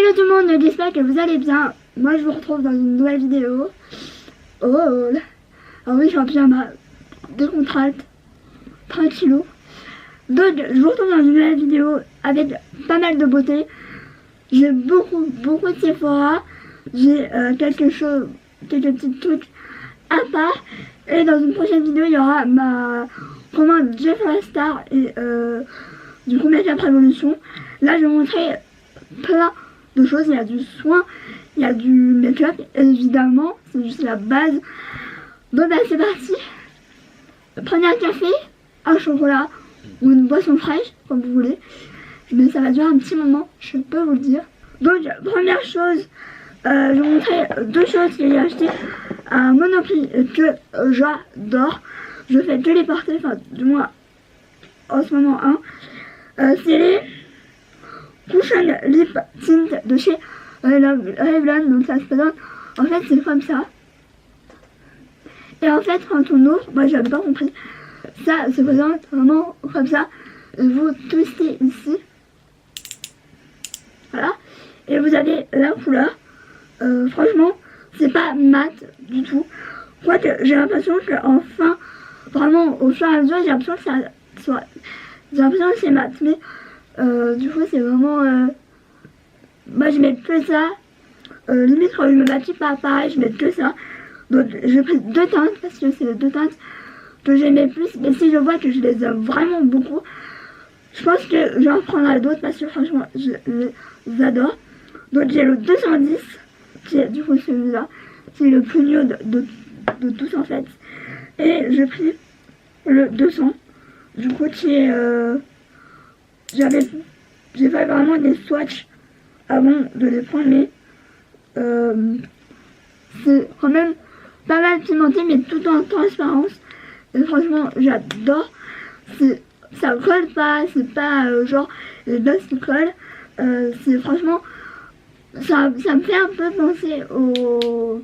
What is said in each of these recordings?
Hello tout le monde, j'espère que vous allez bien. Moi je vous retrouve dans une nouvelle vidéo. Oh là. Ah oui, je suis en pyjama, décontracte, tranquillou. Donc je vous retrouve dans une nouvelle vidéo avec pas mal de beauté. J'ai beaucoup de Sephora. J'ai quelques petits trucs à part. Et dans une prochaine vidéo, il y aura ma commande Jeffree Star et du coup Make-up Révolution. Là je vais vous montrer plein de choses. Il y a du soin, il y a du make-up, évidemment, c'est juste la base. Donc bah, c'est parti. Prenez un café, un chocolat ou une boisson fraîche, comme vous voulez. Mais ça va durer un petit moment, je peux vous le dire. Donc première chose, je vais vous montrer deux choses que j'ai achetées à Monoprix que j'adore. Je fais que les porter, enfin du moins en ce moment un. C'est les Cushion Lip Tint de chez Revlon. Donc ça se présente, en fait c'est comme ça. Et en fait quand on ouvre, moi j'avais pas compris, ça se présente vraiment comme ça. Vous twistez ici, voilà, et vous avez la couleur. Franchement c'est pas mat du tout, quoique j'ai l'impression que enfin vraiment au fur et à mesure j'ai l'impression que ça soit, j'ai l'impression que c'est mat, mais du coup c'est vraiment moi je mets que ça, limite quand je me maquille pas pareil je mets que ça. Donc j'ai pris deux teintes parce que c'est les deux teintes que j'aimais plus, mais si je vois que je les aime vraiment beaucoup, je pense que j'en prendrai d'autres parce que franchement je les adore. Donc j'ai le 210 qui est du coup celui-là, c'est le plus mieux de tous en fait, et j'ai pris le 200 du coup qui est j'ai fait vraiment des swatchs avant de les prendre, mais c'est quand même pas mal pimenté mais tout en transparence. Et franchement j'adore, ça colle pas, c'est pas genre les bases qui collent, c'est franchement ça me fait un peu penser au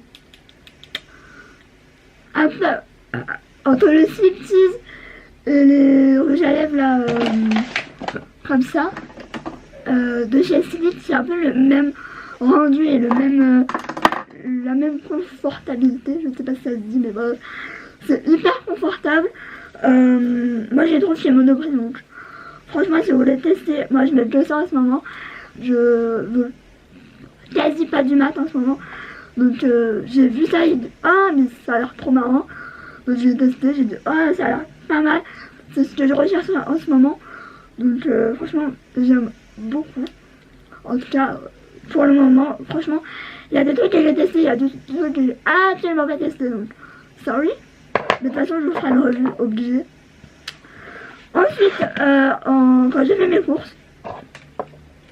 un peu entre le Sweeties et les rouges à lèvres là, comme ça, de chez Sweet. C'est un peu le même rendu et le même la même confortabilité, je sais pas si ça se dit, mais bon, c'est hyper confortable. Moi j'ai trouvé chez Monoprix, donc franchement si vous voulez tester, moi je mets que ça en ce moment. Je veux quasi pas du mat en ce moment, donc j'ai vu ça, j'ai dit ah mais ça a l'air trop marrant, donc j'ai testé, j'ai dit ah ça a l'air pas mal, c'est ce que je recherche en ce moment. Donc franchement j'aime beaucoup, en tout cas pour le moment. Franchement il y a des trucs que j'ai testé, il y a des trucs que j'ai absolument pas testé, donc sorry, mais de toute façon je vous ferai une revue obligée. Ensuite quand j'ai fait mes courses,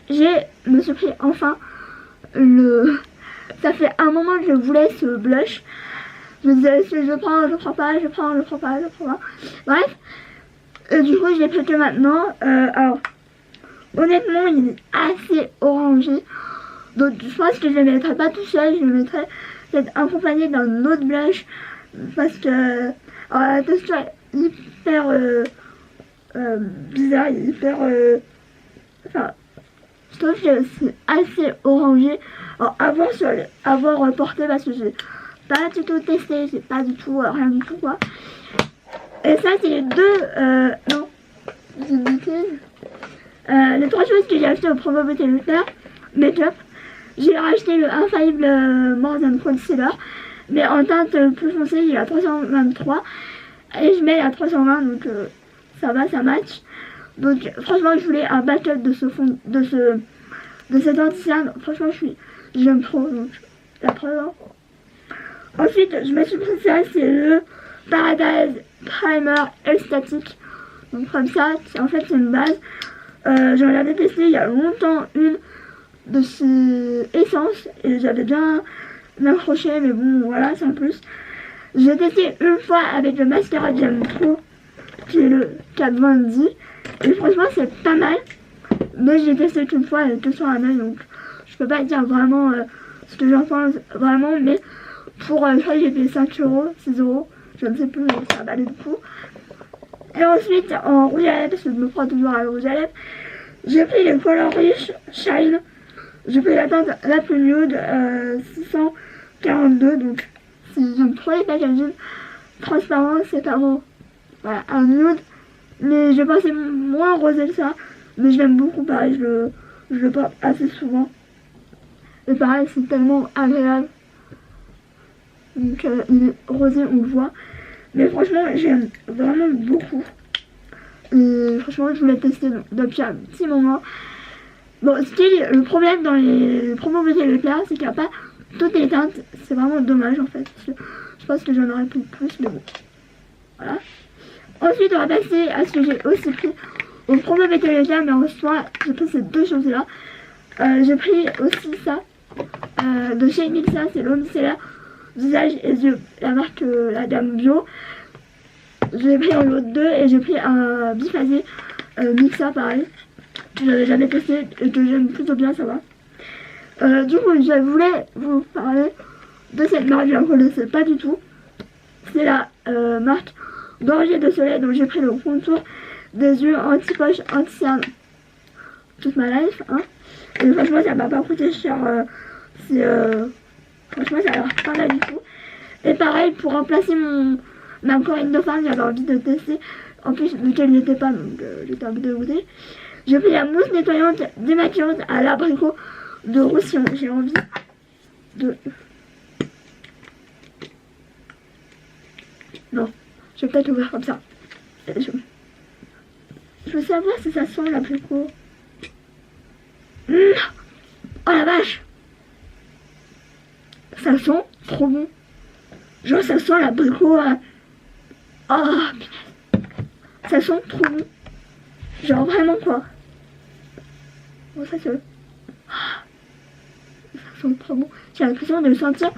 me suis pris enfin ça fait un moment que je voulais ce blush. Je me disais si je prends pas. Bref, du coup je l'ai pris que maintenant. Alors honnêtement il est assez orangé, donc je pense que je le mettrai pas tout seul, je le mettrai peut-être accompagné d'un autre blush, parce que la texture est hyper bizarre, hyper enfin je trouve que c'est assez orangé. Alors avoir porté, parce que j'ai pas du tout testé, j'ai pas du tout rien du tout quoi. Et ça c'est les deux non j'ai une bêtise. Les trois choses que j'ai acheté au Promo Beauté Luther Make-up, j'ai racheté le Infaillible More Than Concealer, mais en teinte plus foncée j'ai la 323 et je mets la 320, donc ça va, ça match. Donc franchement je voulais un backup de ce fond, de cet anti-cerne. Franchement j'aime trop, donc la preuve. Ensuite je me suis pris ça, c'est le Paradise Primer Elstatic. Donc comme ça, en fait c'est une base. J'en avais testé il y a longtemps une de chez Essence et j'avais bien accroché, mais bon voilà, c'est en plus. J'ai testé une fois avec le mascara que j'aime trop, qui est le 420, et franchement c'est pas mal, mais j'ai testé qu'une fois et que sur un œil, donc je peux pas dire vraiment ce que j'en pense vraiment, mais pour je crois que j'ai payé 5 €, 6 €, je ne sais plus, ça valait le coup. Et ensuite en rouge à lèvres, parce que je me prends toujours à rouge à lèvres, j'ai pris les Color Rich Shine J'ai pris la teinte la plus nude, 642, donc si j'aime trop les packaging transparents, c'est vraiment voilà, un nude, mais je pensais moins rosé que ça, mais je l'aime beaucoup, pareil, je le porte assez souvent, et pareil, c'est tellement agréable, donc il est rosé, on le voit, mais franchement, j'aime vraiment beaucoup, et franchement, je voulais tester depuis un petit moment. Bon, le problème dans les promos beauté Leclerc, c'est qu'il n'y a pas toutes les teintes. C'est vraiment dommage en fait. Parce que je pense que j'en aurais pu plus, mais bon. Voilà. Ensuite, on va passer à ce que j'ai aussi pris au promo beauté Leclerc, mais en soi, j'ai pris ces deux choses-là. J'ai pris aussi ça de chez Mixa, c'est l'eau micellaire visage et yeux, la marque la gamme bio. J'ai pris en lot 2 et j'ai pris un biphasé Mixa pareil. Que j'avais jamais testé et que j'aime plutôt bien, ça va. Du coup, je voulais vous parler de cette marque, je ne la connaissais pas du tout. C'est la marque Gorgée de Soleil, donc j'ai pris le contour des yeux anti-poche, anti-cerne toute ma life. Hein. Et franchement, ça m'a pas coûté cher. Franchement, ça a l'air pas mal du tout. Et pareil, pour remplacer ma Corinne de Farm, j'avais envie de tester. En plus, lequel il n'était pas, donc j'étais un peu dégoûtée. J'ai pris la mousse nettoyante démaquillante à l'abricot de Roussillon. J'ai envie de... Non, je vais peut-être l'ouvrir comme ça. Je veux savoir si ça sent l'abricot. Oh la vache! Ça sent trop bon. Genre ça sent l'abricot. Oh putain. Ça sent trop bon. Genre vraiment quoi. Bon ça se... Ça sent trop bon. J'ai l'impression de sentir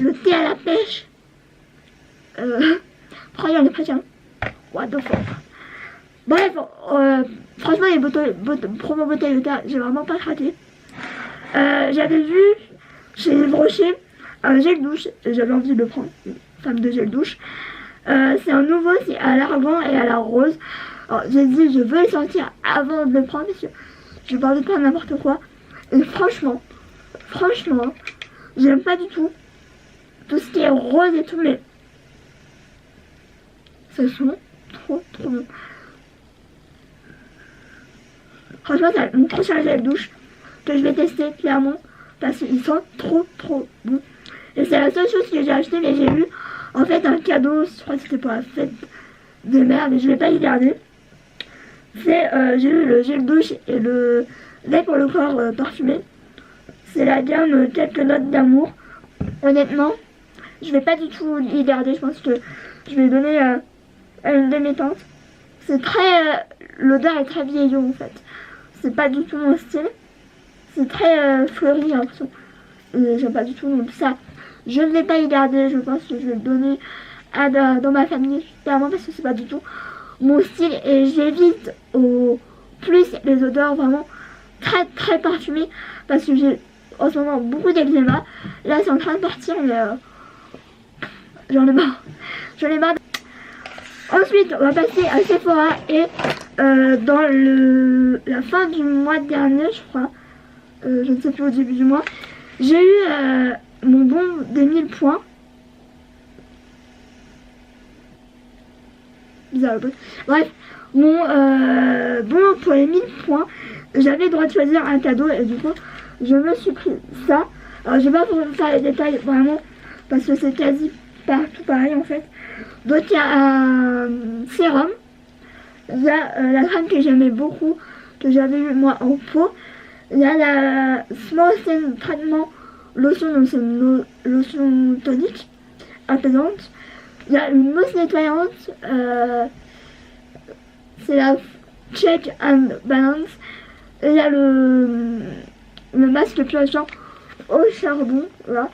le thé à la pêche. Regardez les chrétiens. What the fuck. Bref, franchement les promo beauté de terre, j'ai vraiment pas craqué. J'avais vu chez les brochets un gel douche. J'avais envie de le prendre. Une femme de gel douche. C'est un nouveau, c'est à l'argan et à la rose. Alors j'ai dit je veux le sentir avant de le prendre parce que j'ai pas envie de prendre n'importe quoi. Et franchement, j'aime pas du tout tout ce qui est rose et tout, mais ça sent trop bon. Franchement, c'est mon prochain gel douche que je vais tester clairement parce qu'il sent trop bon. Et c'est la seule chose que j'ai acheté, mais j'ai eu en fait un cadeau, je crois que c'était pour la fête de merde, mais je vais pas y garder. C'est j'ai eu le gel douche et le lait pour le corps parfumé. C'est la gamme quelques notes d'amour. Honnêtement, je vais pas du tout y garder. Je pense que je vais donner à une de mes tantes. C'est très l'odeur est très vieillot en fait. C'est pas du tout mon style. C'est très fleuri, j'ai l'impression. Et j'aime pas du tout. Donc ça, je ne vais pas y garder. Je pense que je vais le donner dans ma famille clairement parce que c'est pas du tout mon style et j'évite au plus les odeurs vraiment très parfumées parce que j'ai en ce moment beaucoup d'eczéma. Là c'est en train de partir mais j'en ai marre. Ensuite on va passer à Sephora et dans la fin du mois dernier je crois, je ne sais plus, au début du mois, j'ai eu mon bon des 1000 points. Bizarre. Bref, mon bon pour les 1000 points, j'avais le droit de choisir un cadeau et du coup je me suis pris ça. Alors je vais pas vous faire les détails vraiment parce que c'est quasi partout pareil en fait. Donc il y a un sérum, il y a la crème que j'aimais beaucoup, que j'avais eu moi en peau, il y a la Small Skin Traitement lotion, donc c'est une lotion tonique apaisante. Il y a une mousse nettoyante, c'est la Check and Balance. Et il y a le masque purifiant au charbon, voilà.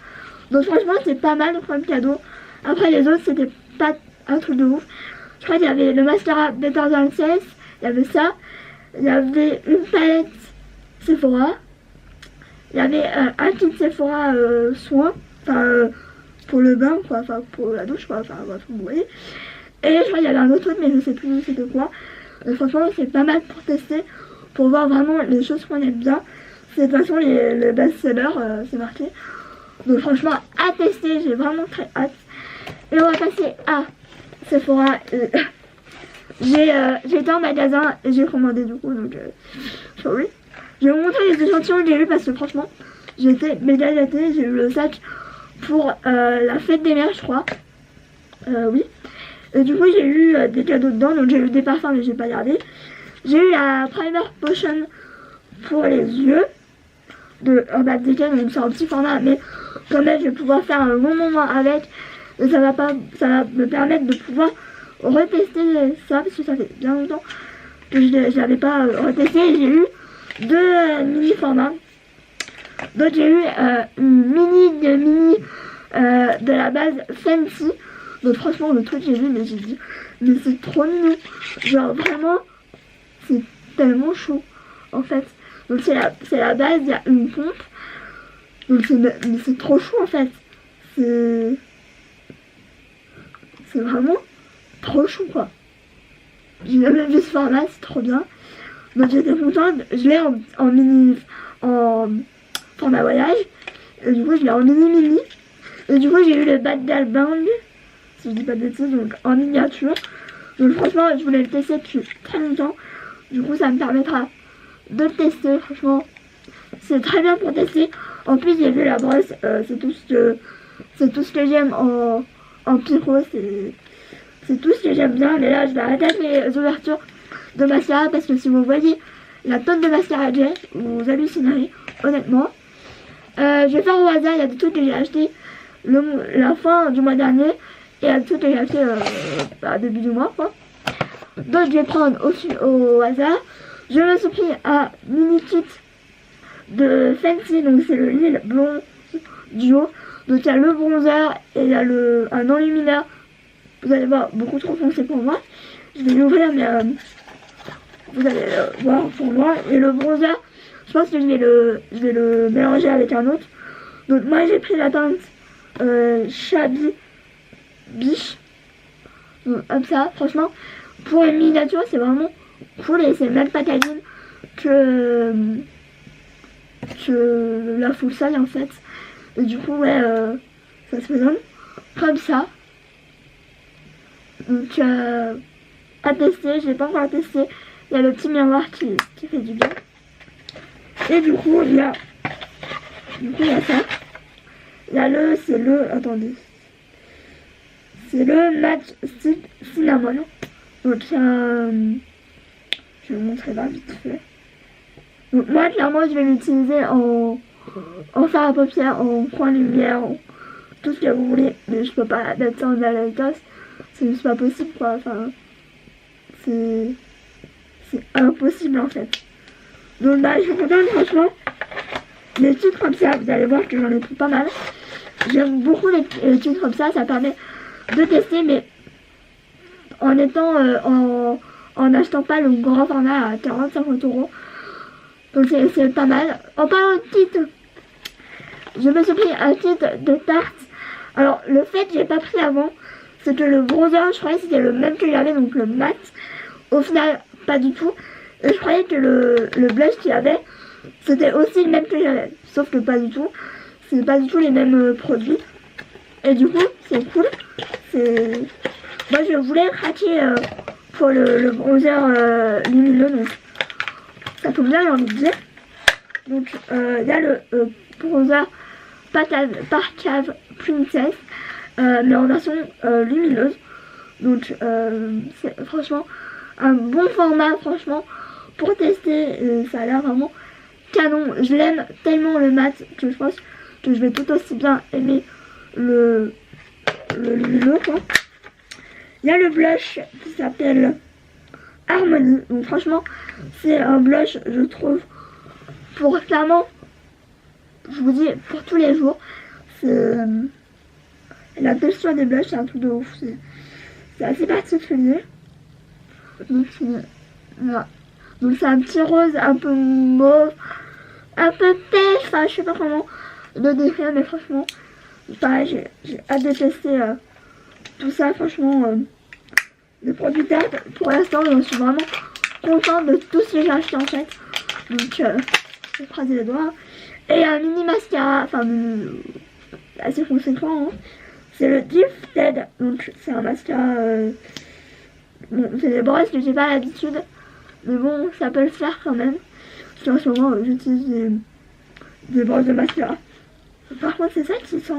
Donc franchement c'est pas mal comme cadeau. Après les autres c'était pas un truc de ouf. Je crois qu'il y avait le mascara Better Than Sex, il y avait ça. Il y avait une palette Sephora. Il y avait un kit Sephora soin, enfin pour le bain quoi, enfin pour la douche quoi, enfin vous voyez. Et je crois qu'il y avait un autre truc mais je sais plus c'était quoi. Franchement c'est pas mal pour tester, pour voir vraiment les choses qu'on aime bien. c'est de toute façon les best-sellers, c'est marqué. Donc franchement, à tester, j'ai vraiment très hâte. Et on va passer à Sephora. J'ai été en magasin et j'ai commandé du coup, donc sorry. Je vais vous montrer les échantillons que j'ai eu parce que franchement, j'étais méga gâtée. J'ai eu le sac pour la fête des mères, je crois. Oui. Et du coup, j'ai eu des cadeaux dedans, donc j'ai eu des parfums, mais j'ai pas gardé. J'ai eu la Primer Potion pour les yeux de Urban Decay, donc c'est un petit format, mais quand même, je vais pouvoir faire un bon moment avec. Et ça va me permettre de pouvoir retester ça, parce que ça fait bien longtemps que je l'avais pas retesté. J'ai eu deux mini formats. Donc j'ai eu une mini de la base Fancy. Donc franchement, le truc j'ai vu, mais j'ai dit, mais c'est trop mignon. Genre vraiment, c'est tellement chaud en fait. Donc c'est la base, il y a une pompe. Donc c'est trop chaud en fait. C'est vraiment trop chaud quoi. J'ai jamais vu ce format, c'est trop bien. Donc j'étais contente, je l'ai en format voyage. Et du coup je l'ai en mini. Et du coup j'ai eu le Bad Girl Bang, si je dis pas de bêtises, donc en miniature. Donc franchement je voulais le tester depuis très longtemps. Du coup ça me permettra de le tester, franchement. C'est très bien pour tester. En plus j'ai vu la brosse, c'est tout ce que j'aime en pyro, c'est tout ce que j'aime bien. Mais là je vais arrêter les ouvertures de mascara parce que si vous voyez la tonne de mascara que j'ai, vous hallucinerez honnêtement. Je vais faire au hasard, il y a des trucs que j'ai acheté la fin du mois dernier et il y a des trucs que j'ai acheté début du mois quoi. Donc je vais prendre au hasard. Je me suis pris un mini kit de Fancy, donc c'est le Lille Blond Duo. Donc il y a le bronzer et il y a un enlumineur. Vous allez voir, beaucoup trop foncé pour moi. Je vais l'ouvrir, mais vous allez voir pour moi. Et le bronzer, je pense que je vais le mélanger avec un autre. Donc moi j'ai pris la teinte Shabby Biche. Donc comme ça, franchement, pour une miniature, c'est vraiment cool et c'est le même packaging que la full size en fait. Et du coup, ouais, ça se présente comme ça. Donc, à tester, je l'ai pas encore testé. Il y a le petit miroir qui fait du bien. Et du coup, il y a ça. Là, attendez. C'est le Match Stick Cinnamon. Donc, je vais vous montrer là vite fait. Donc, moi, clairement, je vais l'utiliser en fard à paupières, en point lumière, tout ce que vous voulez. Mais je peux pas mettre ça en highlighters. C'est juste pas possible, quoi. Enfin, c'est impossible, en fait. Donc, bah, je suis contente, franchement. Les titres comme ça, vous allez voir que j'en ai pris pas mal. J'aime beaucoup les titres comme ça permet de tester, mais en étant en achetant pas le grand format à 40-50 €. Donc c'est pas mal. En parlant de titres, je me suis pris un titre de Tarte. Alors le fait que j'ai pas pris avant, c'est que le bronzer, je croyais que c'était le même que j'avais, donc le mat. Au final, pas du tout. Et je croyais que le blush qu'il y avait, c'était aussi le même que j'avais. Sauf que pas du tout. C'est pas du tout les mêmes produits. Et du coup, c'est cool. Moi, je voulais craquer pour le bronzer lumineux. Donc, ça tombe bien, j'ai envie de dire. Donc, il y a le bronzer Parcave Princess, mais en version lumineuse. Donc, c'est franchement un bon format, franchement, pour tester. Ça a l'air vraiment canon. Je l'aime tellement le mat que je pense que je vais tout aussi bien aimer le lumineux, quoi. Il y a le blush qui s'appelle Harmony. Donc franchement, c'est un blush, je trouve, pour clairement, je vous dis, pour tous les jours. La texture des blushs, c'est un truc de ouf. C'est assez particulier. Donc voilà. Donc c'est un petit rose un peu mauve, un peu pêche, enfin je sais pas comment le décrire, mais franchement, pareil, j'ai hâte de tester tout ça, franchement. Les produits Tarte, pour l'instant, je suis vraiment contente de tout ce que j'ai acheté en fait. Donc écraser les doigts. Et un mini mascara, enfin assez conséquent, hein. C'est le Gifted, donc c'est un mascara, bon, c'est des brosses que j'ai pas l'habitude, mais bon, ça peut le faire quand même. Parce qu'en ce moment, j'utilise des brosses de mascara. Par contre, c'est ça qui sent...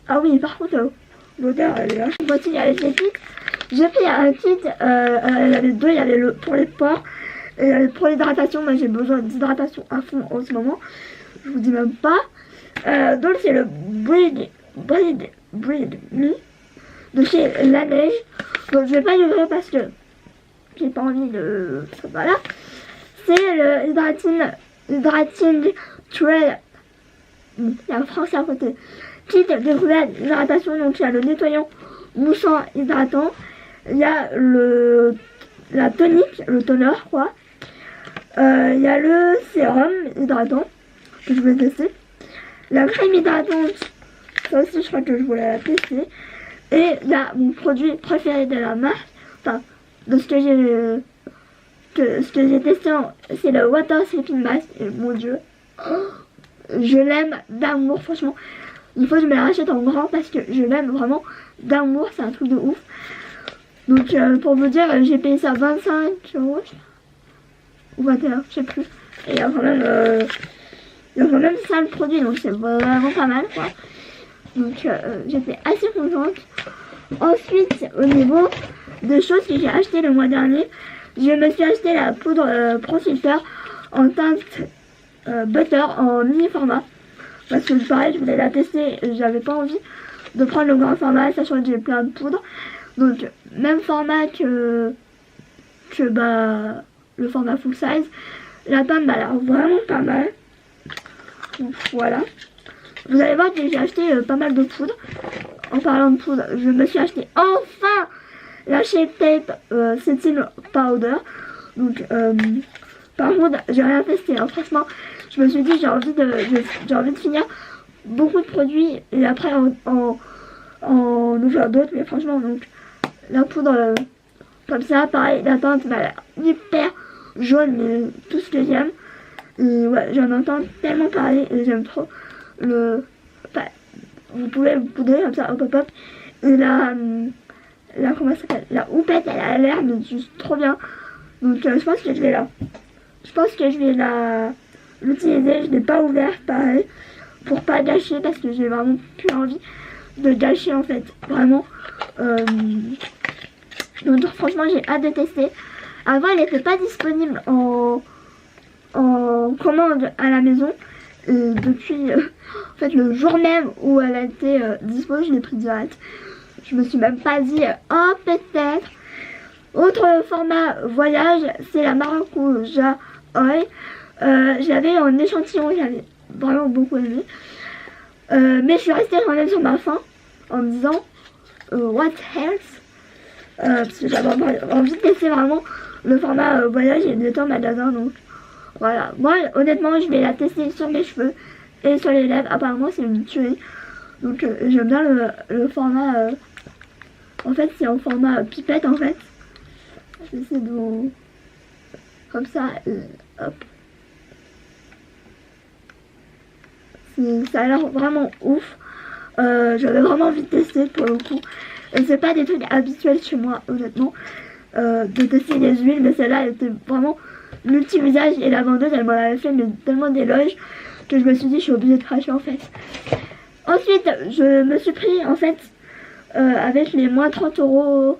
Ah oui, par contre, l'odeur, elle est là. On continue avec les kits. J'ai pris un kit, il y avait deux, il y avait le pour les pores et pour l'hydratation. Moi, j'ai besoin d'hydratation à fond en ce moment. Je vous dis même pas. Donc, c'est le Breed Me de chez La Neige. Donc, je vais pas l'ouvrir parce que j'ai pas envie de... Voilà. C'est le Hydrating Trail. Il y a un français à côté. Kit découverte d'hydratation, donc il y a le nettoyant moussant hydratant, il y a la tonique, le toner quoi, il y a le sérum hydratant que je vais tester, la crème hydratante, ça aussi je crois que je voulais la tester, et il y a mon produit préféré de la marque, enfin de ce que j'ai testé, c'est le Water Sleeping Mask, et mon dieu, je l'aime d'amour, franchement. Il faut que je me la rachète en grand parce que je l'aime vraiment d'amour, c'est un truc de ouf. Donc pour vous dire, j'ai payé ça 25 euros ou 21, je sais plus. Et il y a quand même ça le produit, donc c'est vraiment pas mal quoi. Donc j'étais assez contente. Ensuite, au niveau des choses que j'ai acheté le mois dernier, je me suis acheté la poudre Pro Filter en teinte butter en mini format. Parce que pareil, je voulais la tester et j'avais pas envie de prendre le grand format, sachant que j'ai plein de poudre. Donc, même format que le format full size. La teinte m'a l'air vraiment pas mal. Donc, voilà. Vous allez voir que j'ai acheté pas mal de poudre. En parlant de poudre, je me suis acheté enfin la Shape Tape Setting Powder. Donc, par contre, j'ai rien testé, hein. Franchement, je me suis dit j'ai envie de finir beaucoup de produits et après en ouvrir d'autres, mais franchement, donc la poudre comme ça, pareil, la teinte m'a l'air hyper jaune, mais tout ce que j'aime. Et ouais, j'en entends tellement parler et j'aime trop enfin, vous pouvez le poudrer comme ça, hop hop hop. Et comment ça s'appelle, la houppette, elle a l'air mais juste trop bien. Donc je pense que je vais l'utiliser. Je l'ai pas ouvert pareil pour pas gâcher parce que j'ai vraiment plus envie de gâcher en fait, vraiment. Donc franchement j'ai hâte de tester. Avant elle n'était pas disponible en commande à la maison et depuis en fait le jour même où elle a été dispo, je l'ai pris direct. Je me suis même pas dit oh peut-être. Autre format voyage, c'est la Maracuja Oil. J'avais en échantillon, j'avais vraiment beaucoup aimé. Mais je suis restée quand même sur ma faim en me disant what else, parce que j'avais envie de tester vraiment le format voyage et de temps magasin. Donc voilà, moi honnêtement je vais la tester sur mes cheveux et sur les lèvres. Apparemment c'est une tuerie. Donc j'aime bien le format. En fait c'est en format pipette en fait. J'essaie de comme ça, hop. Ça a l'air vraiment ouf. J'avais vraiment envie de tester pour le coup. Et c'est pas des trucs habituels chez moi, honnêtement, de tester des huiles, mais celle-là elle était vraiment multi-usage et la vendeuse elle m'en avait fait tellement d'éloges que je me suis dit je suis obligée de cracher en fait. Ensuite, je me suis pris en fait avec les moins 30 euros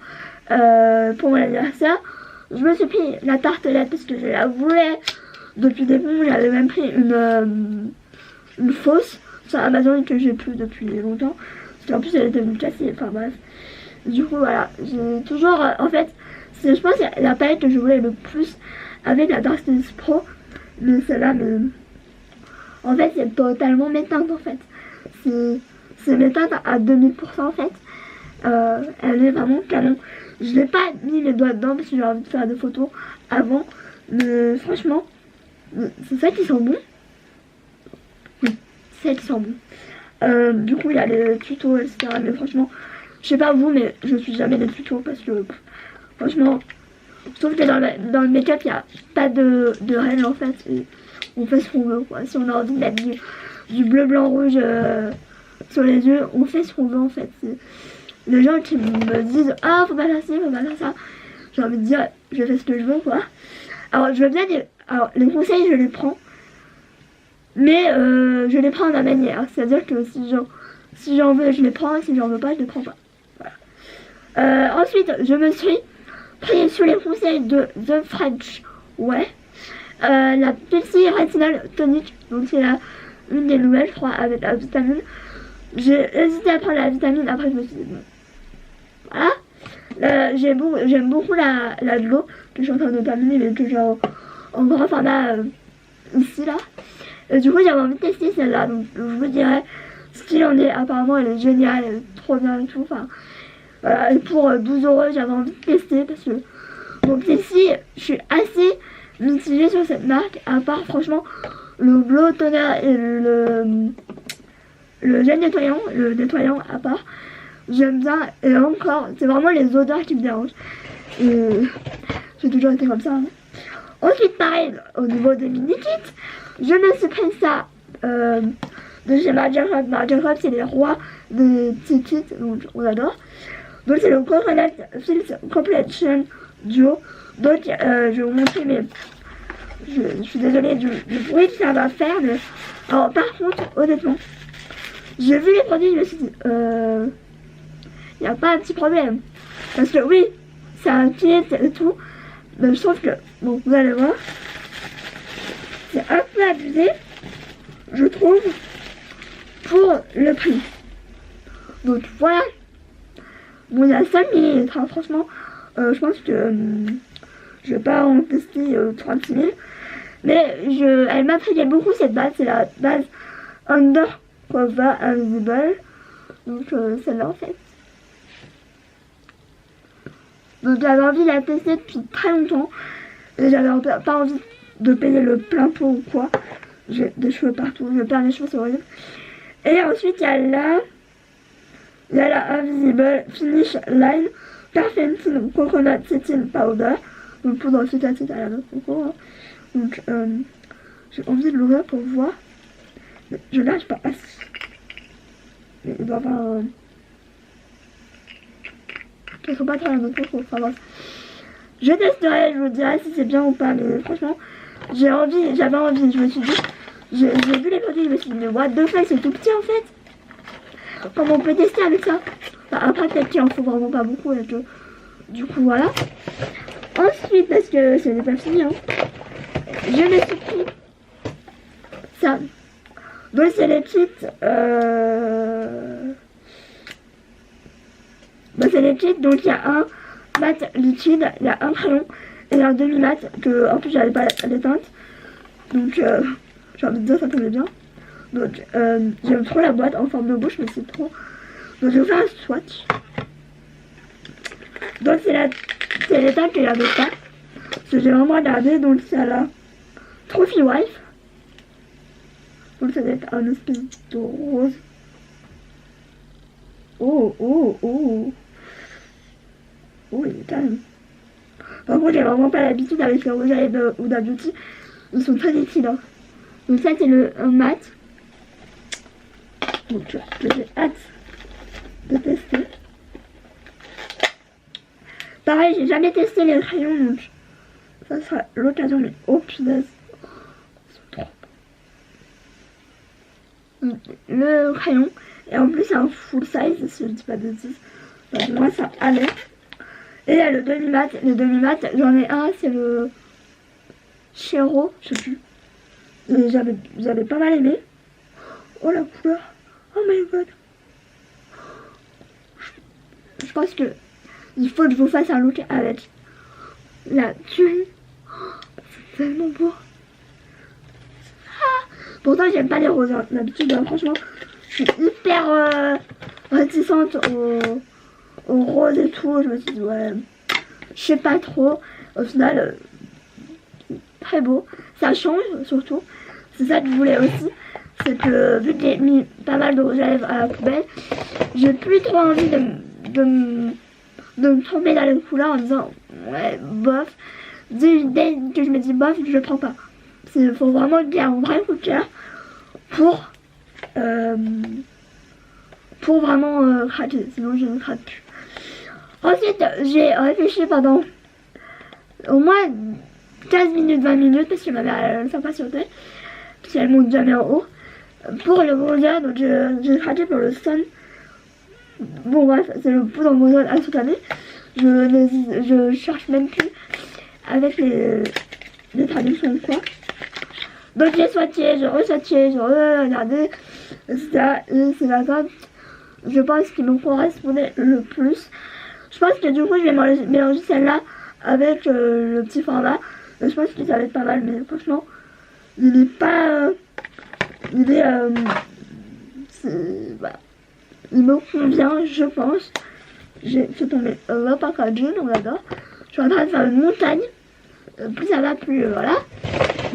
pour mon anniversaire. Je me suis pris la tartelette parce que je la voulais depuis des début. J'avais même pris une fausse sur Amazon que j'ai plus depuis longtemps. Parce qu'en plus elle était venue casser, enfin bref. Du coup voilà, j'ai toujours en fait, c'est je pense la palette que je voulais le plus avec la Dark Studios Pro. Mais celle-là, en fait c'est totalement mes teintes en fait. C'est mes teintes à 2000% en fait. Elle est vraiment canon. Je n'ai pas mis les doigts dedans parce que j'ai envie de faire des photos avant. Mais franchement, c'est ça qui sent bon. Oui, c'est ça qui sent bon. Du coup, il y a les tutos, etc. Mais franchement, je sais pas vous, mais je suis jamais les tutos parce que franchement, sauf que dans le make-up, il n'y a pas de règles en fait. Et on fait ce qu'on veut, quoi. Si on a envie de mettre du bleu, blanc, rouge sur les yeux, on fait ce qu'on veut, en fait. Les gens qui me disent « Ah, faut pas faire ci, faut pas faire ça », j'ai envie de dire « Je fais ce que je veux, quoi. » Alors, je veux bien dire... Alors, les conseils, je les prends. Mais je les prends à ma manière. C'est-à-dire que si j'en veux, je les prends. Et si j'en veux pas, je les prends pas. Voilà. Ensuite, je me suis pris sous les conseils de The French Way. La Pepsi Retinol Tonic. Donc, c'est une des nouvelles, je crois, avec la vitamine. J'ai hésité à prendre la vitamine. Après, je me suis dit, bon. Voilà. J'aime beaucoup la de l'eau que je suis en train de terminer, mais que j'ai en grand format ici, là. Du coup, j'avais envie de tester celle-là, donc je vous dirais ce qu'il en est. Apparemment, elle est géniale, elle est trop bien et tout. Enfin, voilà, et pour 12 €, j'avais envie de tester parce que, donc ici, je suis assez mitigée sur cette marque, à part franchement le Glow Toner et le gel nettoyant, le nettoyant à part. J'aime bien, et encore, c'est vraiment les odeurs qui me dérangent. J'ai toujours été comme ça. Hein. Ensuite, pareil, au niveau des mini-kits, je me suis pris ça de chez Marc Jacobs. Marc Jacobs, c'est les rois des petits kits, donc on adore. Donc, c'est le Coconut Fills Completion Duo. Donc, je vais vous montrer, mais je suis désolée du bruit que ça va faire. Mais... Alors, par contre, honnêtement, j'ai vu les produits, je me suis dit, il n'y a pas un petit problème. Parce que oui, c'est un kit et tout. Mais je trouve que, bon, vous allez voir, c'est un peu abusé, je trouve, pour le prix. Donc voilà. Bon, il y a 5 ml, hein, franchement, je pense que je vais pas en tester 36 000. Mais elle m'intriguait beaucoup cette base, c'est la base Undercover Invisible. Donc celle-là en fait. Donc j'avais envie de la tester depuis très longtemps. Et j'avais pas envie de payer le plein pot ou quoi. J'ai des cheveux partout, je perds les cheveux, c'est horrible. Et ensuite il y a la Invisible Finish Line Perfecting Coconut Setting Powder. Donc poudre citacine à la noix de coco. Hein. Donc j'ai envie de l'ouvrir pour voir. Mais je lâche pas. Mais il doit avoir un... Ils sont pas très bien notre coco, enfin bref. Je testerai, je vous dirai si c'est bien ou pas, mais franchement, j'avais envie, je me suis dit, j'ai vu les produits, je me suis dit, mais what the fuck, c'est tout petit en fait. Comment on peut tester avec ça? Enfin, après, peut-être qu'il en faut vraiment pas beaucoup, et que, du coup, voilà. Ensuite, parce que ce n'est pas fini, hein, je me suis pris ça. Donc, c'est les kits, bah, c'est les kits, donc il y a un mat liquide, il y a un crayon et un demi-mat que en plus j'avais pas les teintes. Donc j'ai envie de dire ça tombait bien. Donc j'aime trop la boîte en forme de bouche mais c'est trop. Donc je vais vous faire un swatch. Donc c'est les teintes que j'avais pas. Parce que j'ai vraiment regardé, donc c'est la Trophy Wife. Donc ça doit être un espèce de rose. Oh oh oh. Oh, il est calme. Par contre, j'ai vraiment pas l'habitude avec le rouge à lèvres Huda Beauty. Ils sont très liquides. Hein. Donc, ça, c'est le mat. Donc, j'ai hâte de tester. Pareil, j'ai jamais testé les crayons. Donc, ça sera l'occasion. Mais oh punaise. Le crayon. Et en plus, c'est un full size, si je dis pas de bêtises. Donc, moi, ça allait. Et là, le demi-mat, j'en ai un, c'est le Chero, je sais plus. J'avais pas mal aimé. Oh la couleur, oh my god. Je pense que il faut que je vous fasse un look avec la tuile. C'est tellement beau. Ah, pourtant, j'aime pas les roses. Hein. D'habitude, franchement, je suis hyper réticente au rose et tout. Je me suis dit, ouais, je sais pas trop. Au final, très beau. Ça change surtout. C'est ça que je voulais aussi. C'est que vu que j'ai mis pas mal de rouge à lèvres à la poubelle, j'ai plus trop envie de me tromper dans les couleurs en disant, ouais, bof. Dès que je me dis bof, je prends pas. Il faut vraiment qu'il y ait un vrai coup de cœur pour vraiment craquer, sinon je ne craque plus. Ensuite, j'ai réfléchi pendant au moins 15 minutes, 20 minutes, parce que ma mère s'impatientait, parce qu'elle monte jamais en haut, pour le bronzer. Donc j'ai craqué pour le Sun. Bon bref, c'est le poudre bronzer à toute année. Je cherche même plus avec les traductions ou quoi. Donc j'ai swatché, je re-swatché, je re-regardé, etc. Et c'est la teinte, je pense, qui me correspondait le plus. Je pense que du coup je vais mélanger celle-là avec le petit format. Je pense que ça va être pas mal, mais franchement, il est pas... il est... voilà. Il me convient, je pense. J'ai fait tomber le packaging, on l'adore. Je suis en train de faire une montagne. Plus ça va, plus voilà.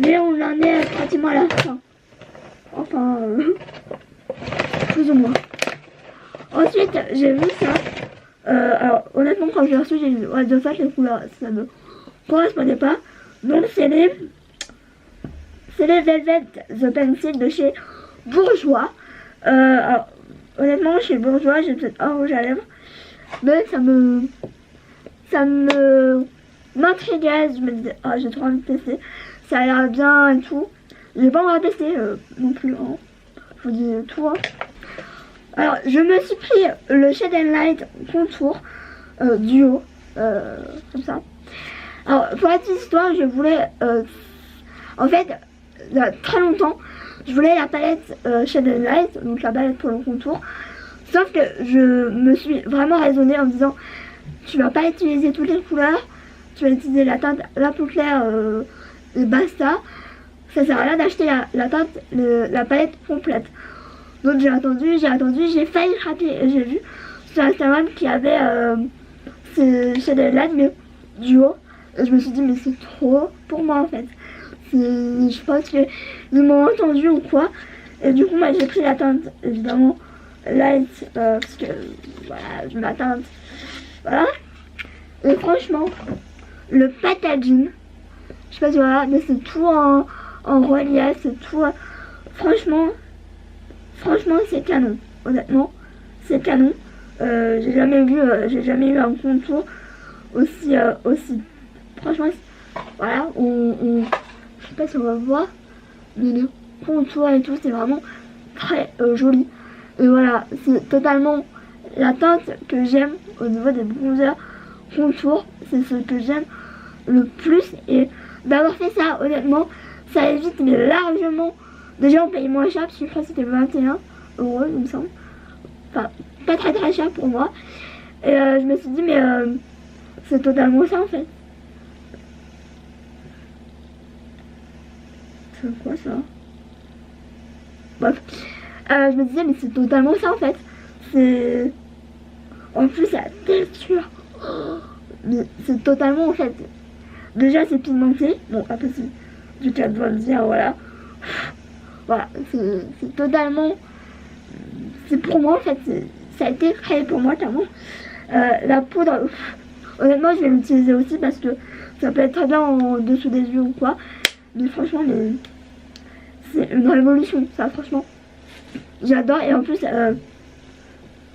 Mais on en est pratiquement à la fin. Enfin, plus ou moins. Ensuite, j'ai vu ça. Alors, honnêtement, quand je l'ai reçu, j'ai dit, ouais, de fait, les couleurs, ça me correspondait pas. Donc, c'est les Velvet The Pencil de chez Bourjois. Alors, honnêtement, chez Bourjois, j'ai peut-être un rouge à lèvres. Mais ça m'intriguait. Je me disais, oh, j'ai trop envie de tester. Ça a l'air bien et tout. J'ai pas encore testé non plus. Hein. Je vous dis tout. Hein. Alors, je me suis pris le Shade and Light Contour duo. Comme ça. Alors, pour la petite histoire, je voulais... en fait, il y a très longtemps, je voulais la palette Shade and Light, donc la palette pour le contour. Sauf que je me suis vraiment raisonnée en me disant, tu vas pas utiliser toutes les couleurs, tu vas utiliser la teinte la plus claire et basta. Ça sert à rien d'acheter la teinte, la palette complète. Donc j'ai attendu, j'ai failli craquer et j'ai vu sur Instagram qu'il y avait ces Shade and Light mais duo. Et je me suis dit mais c'est trop pour moi en fait. Je pense qu'ils m'ont entendu ou quoi. Et du coup moi j'ai pris la teinte évidemment light parce que voilà je m'attends, voilà. Et franchement le packaging, je sais pas si voilà, mais c'est tout en relief, c'est tout franchement c'est canon, honnêtement c'est canon. J'ai jamais eu un contour aussi franchement voilà. Je sais pas si on va voir, mais le contour et tout c'est vraiment très joli. Et voilà, c'est totalement la teinte que j'aime au niveau des bronzers contours. C'est ce que j'aime le plus. Et d'avoir fait ça, honnêtement, ça évite mais largement. Déjà, on paye moins cher, parce que je crois que c'était 21 €, il me semble. Enfin, pas très très cher pour moi. Et je me suis dit, mais c'est totalement ça en fait. C'est quoi ça? Bref. Je me disais mais c'est totalement ça en fait. C'est... En plus la texture. Oh, mais c'est totalement en fait. Déjà c'est pigmenté. Bon après c'est du cas de le dire, voilà. Voilà, c'est totalement... C'est pour moi en fait. Ça a été créé pour moi clairement. La poudre, honnêtement je vais l'utiliser aussi parce que ça peut être très bien en dessous des yeux ou quoi. Mais franchement c'est une révolution ça franchement. J'adore. Et en plus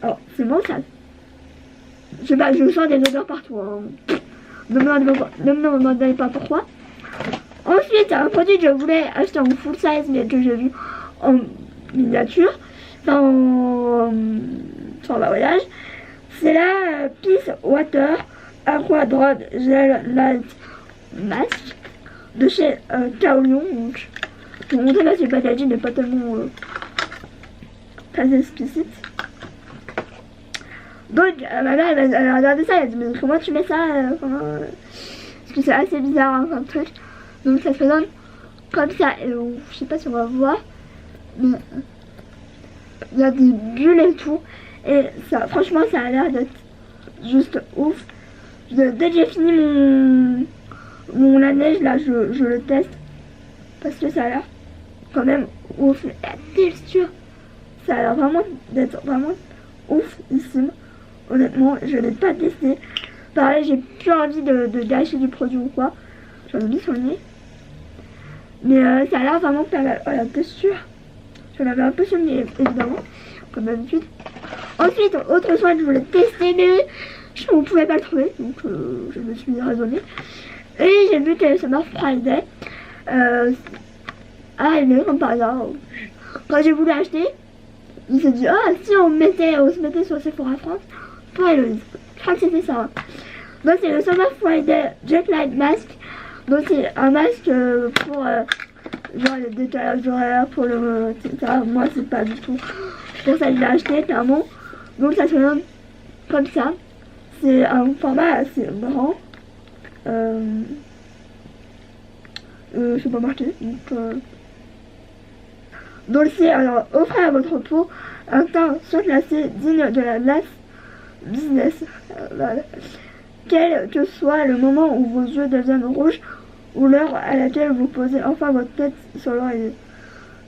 alors c'est bon ça. Je sais pas, je sens des odeurs partout hein. Ne me demandez pas pourquoi. Ensuite un produit que je voulais acheter en full size mais que j'ai vu en miniature, enfin en format voyage, c'est la Peace Water Aqua Drop Gel Light Mask de chez Kaolion. Donc je vais vous montrer là, c'est le packaging n'est pas tellement très explicite. Donc ma mère elle a regardé ça, elle a dit mais comment tu mets ça parce que c'est assez bizarre hein, comme truc. Donc ça se présente comme ça. Et je sais pas si on va voir, mais il y a des bulles et tout. Et ça, franchement ça a l'air d'être juste ouf. Dès que j'ai fini mon la neige là, je le teste parce que ça a l'air quand même ouf. La texture, ça a l'air vraiment d'être vraiment oufissime. Honnêtement, je l'ai pas testé. Pareil, j'ai plus envie de gâcher du produit ou quoi. J'en ai mis sur le nez. Mais ça a l'air vraiment pas mal. Oh, la posture. J'en avais un peu soumis, évidemment, comme d'habitude. Ensuite, autre soin que je voulais tester, mais je ne pouvais pas le trouver, donc je me suis raisonnée. Et j'ai vu que Summer Friday arrivait comme par hasard. Quand j'ai voulu acheter, il s'est dit, ah, si on se mettait sur Sephora France pour Héloïse. Je crois que c'était ça. Hein. Donc c'est le Summer Friday Jet Light Mask. Donc c'est un masque pour genre le décalage horaire, pour le etc. Moi c'est pas du tout pour ça que je l'ai acheté clairement. Donc ça se donne comme ça. C'est un format assez grand. Je sais pas marcher. Donc c'est alors offrez à votre peau un teint surclassé digne de la classe business. Quel que soit le moment où vos yeux deviennent rouges ou l'heure à laquelle vous posez enfin votre tête sur l'oreiller.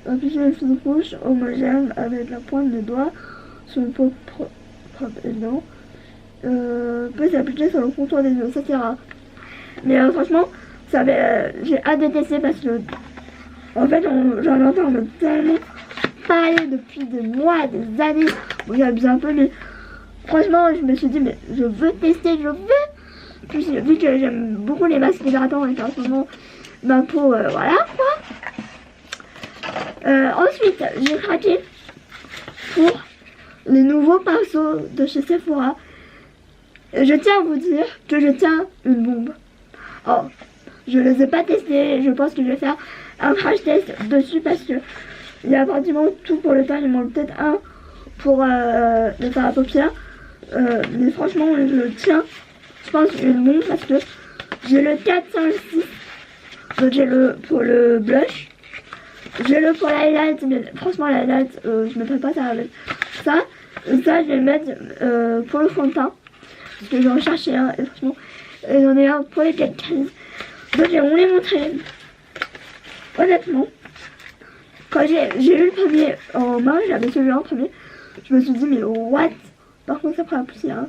Appuyez le fil rouge homogène avec la pointe des doigts sur une peau propre évidemment. Peut s'appliquer sur le contour des yeux, ça c'est rare. Mais franchement, j'ai hâte de tester parce que en fait j'en entends tellement parler depuis des mois, des années. Bon, j'abuse un peu, mais franchement je me suis dit mais je veux tester, je veux. Puis vu que j'aime beaucoup les masques hydratants et qu'en ce moment ma peau voilà quoi. Ensuite j'ai craqué pour les nouveaux pinceaux de chez Sephora. Je tiens à vous dire que je tiens une bombe. Oh, je ne les ai pas testés, je pense que je vais faire un crash test dessus parce que il y a pratiquement tout pour le faire, il manque peut-être un pour le faire à paupières. Mais franchement je tiens, je pense, une bombe parce que j'ai le 4, 5, 6. Donc j'ai le pour le blush. J'ai le pour l'highlight, mais franchement l'highlight, je ne mettrai pas ça avec ça. Et ça je vais le mettre pour le fond de teint. Parce que j'en cherchais un et franchement j'en ai un pour les 4 crises. Donc je vais vous les montrer. Honnêtement, quand j'ai eu le premier en main, j'avais celui-là en premier. Je me suis dit mais what. Par contre ça prend la poussière. Hein.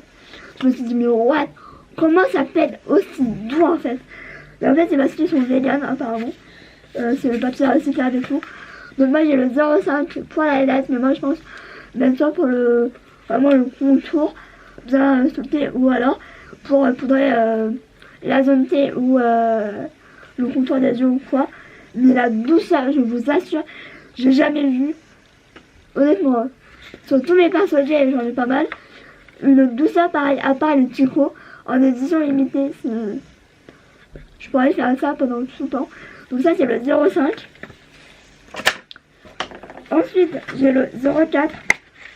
Je me suis dit mais what. Comment ça peut être aussi doux en fait. Et en fait c'est parce qu'ils sont vegan apparemment. C'est le papier recyclable et tout. Donc moi j'ai le 0,5 pour la highlight, mais moi je pense même soit pour le vraiment le contour bien sculpté ou alors pour poudrer la zone T ou le contour des yeux ou quoi. Mais la douceur, je vous assure, j'ai jamais vu, honnêtement, sur tous mes pinceaux j'en ai pas mal, une douceur pareille, à part le Tico en édition limitée. Je pourrais faire ça pendant tout le temps. Donc ça c'est le 0,5. Ensuite j'ai le 0,4.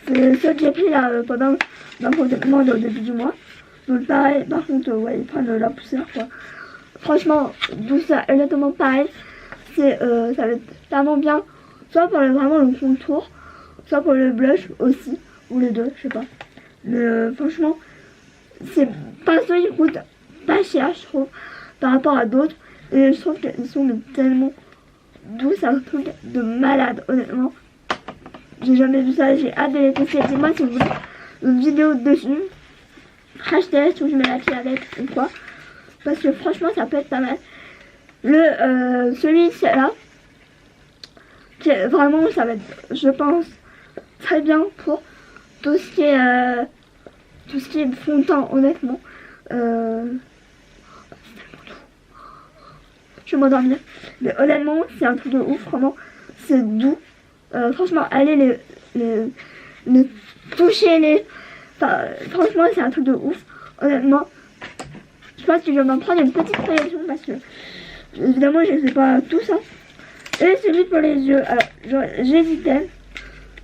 C'est ce que j'ai pris là pendant ma commande au début du mois. Donc pareil, par contre ouais, ils prennent la poussière quoi. Franchement douceur exactement pareil. Ça va être tellement bien. Soit pour vraiment le contour, soit pour le blush aussi. Ou les deux, je sais pas. Mais franchement, ces pinceaux ils coûtent pas cher je trouve. Par rapport à d'autres. Et je trouve qu'ils sont tellement doux, c'est un truc de malade, honnêtement. J'ai jamais vu ça, j'ai hâte de les tester. Dis-moi si vous voulez une vidéo dessus. Crash test où je mets la clé avec ou quoi. Parce que franchement, ça peut être pas mal. Celui-là, vraiment, ça va être, je pense, très bien pour tout ce qui est fond de teint, honnêtement. Je vais m'endormir. Mais honnêtement, c'est un truc de ouf, vraiment. C'est doux. Franchement, allez les toucher, enfin, franchement, c'est un truc de ouf. Honnêtement, je pense que je vais m'en prendre une petite collection parce que, évidemment, je ne sais pas tout ça. Et celui pour les yeux, alors, j'hésitais.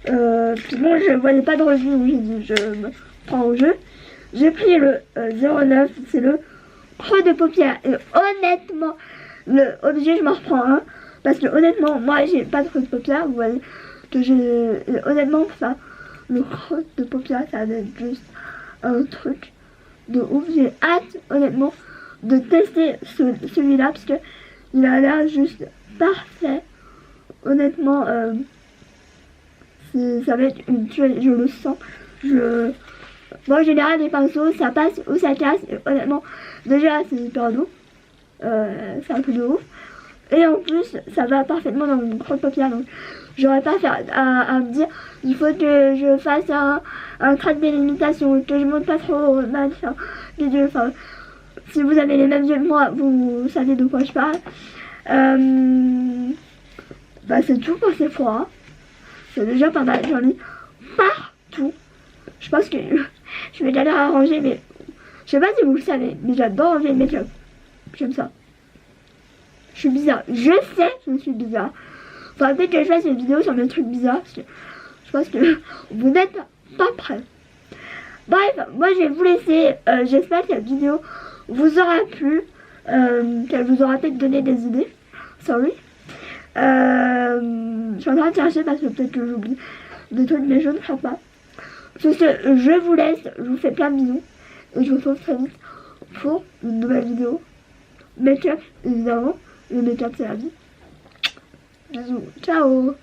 Puis bon, je voyais pas de revue où j'ai dit je me prends au jeu. J'ai pris le 09, c'est le creux de paupière. Et honnêtement, obligé je m'en reprends un parce que honnêtement moi j'ai pas de creux de paupière, vous voyez que honnêtement ça, le creux de paupière ça va être juste un truc de ouf. J'ai hâte honnêtement de tester celui-là parce que il a l'air juste parfait. Honnêtement ça va être une tuerie, je le sens. Moi en général les pinceaux ça passe ou ça casse et honnêtement déjà c'est hyper doux. C'est un peu de ouf. Et en plus, ça va parfaitement dans mon croque-papier. Donc, j'aurais pas à me dire il faut que je fasse un trait de délimitation, que je monte pas trop machin. Enfin, si vous avez les mêmes yeux que moi, vous savez de quoi je parle. Bah, c'est tout pour ces fois. C'est déjà pas mal. J'en ai partout. Je pense que je vais galérer à ranger, mais je sais pas si vous le savez, mais j'adore ranger le make-up. J'aime ça. Je suis bizarre. Je sais que je suis bizarre. Enfin, peut-être que je fasse une vidéo sur mes trucs bizarres. Parce que je pense que vous n'êtes pas prêts. Bref, moi je vais vous laisser. J'espère que cette vidéo vous aura plu. Qu'elle vous aura peut-être donné des idées. Sorry. Je suis en train de chercher parce que peut-être que j'oublie des trucs, mais je ne crois pas. Sur ce, je vous laisse. Je vous fais plein de bisous. Et je vous retrouve très vite pour une nouvelle vidéo. Make-up, évidemment. Le make-up, c'est la vie. Bisous. Ciao.